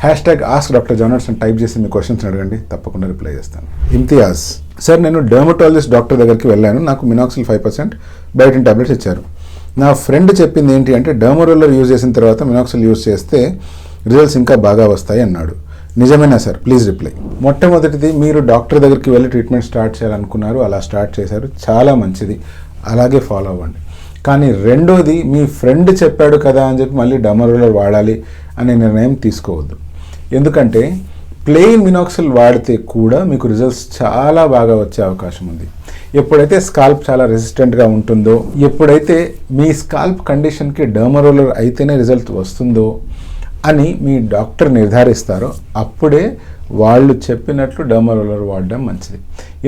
#AskDrJonas అని type చేసి మీ questions అడగండి, తప్పకుండా రిప్లై చేస్తాను. ఇమ్తియాజ్ సార్, నేను డర్మటాలజిస్ట్ డాక్టర్ దగ్గరికి వెళ్ళాను. నాకు మినాక్సిల్ 5% బయోటిన్ టాబ్లెట్స్ ఇచ్చారు. నా ఫ్రెండ్ చెప్పింది ఏంటి అంటే డర్మరోలర్ యూజ్ చేసిన తర్వాత మినాక్సిల్ యూజ్ చేస్తే రిజల్ట్స్ ఇంకా బాగా వస్తాయి అన్నాడు. నిజమేనా సార్? Please reply. మొట్టమొదటిది, మీరు డాక్టర్ దగ్గరికి వెళ్ళి ట్రీట్మెంట్ స్టార్ట్ చేయాలనుకున్నారు, అలా స్టార్ట్ చేశారు, చాలా మంచిది, అలాగే ఫాలో అవ్వండి. కానీ రెండోది, మీ ఫ్రెండ్ చెప్పాడు కదా అని చెప్పి మళ్ళీ డర్మరోలర్ వాడాలి అనే నిర్ణయం తీసుకోవద్దు. ఎందుకంటే ప్లెయిన్ మినాక్సిల్ వాడితే కూడా మీకు రిజల్ట్స్ చాలా బాగా వచ్చే అవకాశం ఉంది. ఎప్పుడైతే స్కాల్ప్ చాలా రెసిస్టెంట్గా ఉంటుందో, ఎప్పుడైతే మీ స్కాల్ప్ కండిషన్కి డర్మరోలర్ అయితేనే రిజల్ట్ వస్తుందో అని మీ డాక్టర్ నిర్ధారిస్తారో అప్పుడే వాళ్ళు చెప్పినట్లు డర్మరోలర్ వాడడం మంచిది.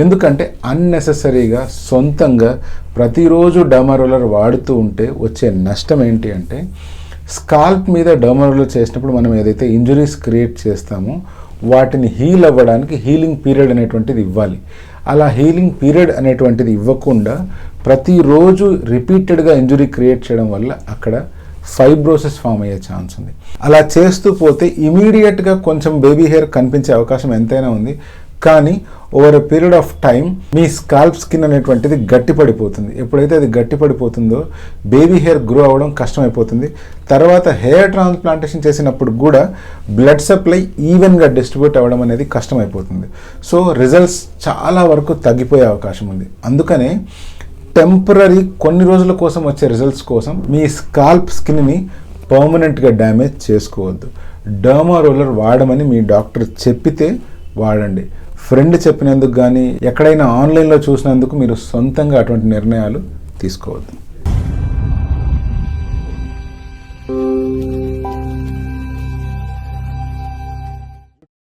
ఎందుకంటే అన్నెసెసరీగా సొంతంగా ప్రతిరోజు డర్మరోలర్ వాడుతూ ఉంటే వచ్చే నష్టం ఏంటి అంటే, స్కాల్ప్ మీద డర్మరోలర్ చేసినప్పుడు మనం ఏదైతే ఇంజురీస్ క్రియేట్ చేస్తామో వాటిని హీల్ అవ్వడానికి హీలింగ్ పీరియడ్ అనేటువంటిది ఇవ్వాలి. అలా హీలింగ్ పీరియడ్ అనేటువంటిది ఇవ్వకుండా ప్రతిరోజు రిపీటెడ్గా ఇంజురీ క్రియేట్ చేయడం వల్ల అక్కడ ఫైబ్రోసిస్ ఫామ్ అయ్యే ఛాన్స్ ఉంది. అలా చేస్తూ పోతే ఇమీడియట్గా కొంచెం బేబీ హెయిర్ కనిపించే అవకాశం ఎంతైనా ఉంది. కానీ over a period of time me scalp skin అనేటువంటిది గట్టిపడిపోతుంది. ఎప్పుడైతే అది గట్టిపడిపోతుందో బేబీ హెయిర్ గ్రో అవ్వడం కష్టమైపోతుంది. తర్వాత హెయిర్ ట్రాన్స్ప్లాంటేషన్ చేసినప్పుడు కూడా బ్లడ్ సప్లై ఈవెన్గా డిస్ట్రిబ్యూట్ అవ్వడం అనేది కష్టమైపోతుంది. సో రిజల్ట్స్ చాలా వరకు తగ్గిపోయే అవకాశం ఉంది. అందుకనే టెంపరీ కొన్ని రోజుల కోసం వచ్చే రిజల్ట్స్ కోసం మీ స్కాల్ప్ స్కిన్ని పర్మనెంట్గా డ్యామేజ్ చేసుకోవద్దు. డర్మరోలర్ వాడమని మీ డాక్టర్ చెప్పితే వాడండి. ఫ్రెండ్ చెప్పినందుకు కానీ ఎక్కడైనా ఆన్లైన్లో చూసినందుకు మీరు సొంతంగా అటువంటి నిర్ణయాలు తీసుకోవద్దు.